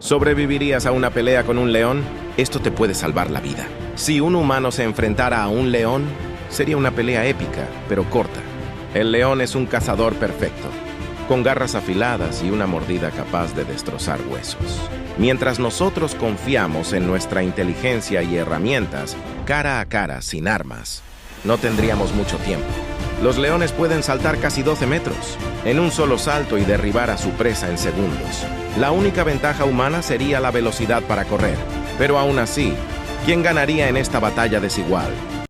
¿Sobrevivirías a una pelea con un león? Esto te puede salvar la vida. Si un humano se enfrentara a un león, sería una pelea épica, pero corta. El león es un cazador perfecto, con garras afiladas y una mordida capaz de destrozar huesos. Mientras nosotros confiamos en nuestra inteligencia y herramientas, cara a cara, sin armas, no tendríamos mucho tiempo. Los leones pueden saltar casi 12 metros en un solo salto y derribar a su presa en segundos. La única ventaja humana sería la velocidad para correr. Pero aún así, ¿quién ganaría en esta batalla desigual?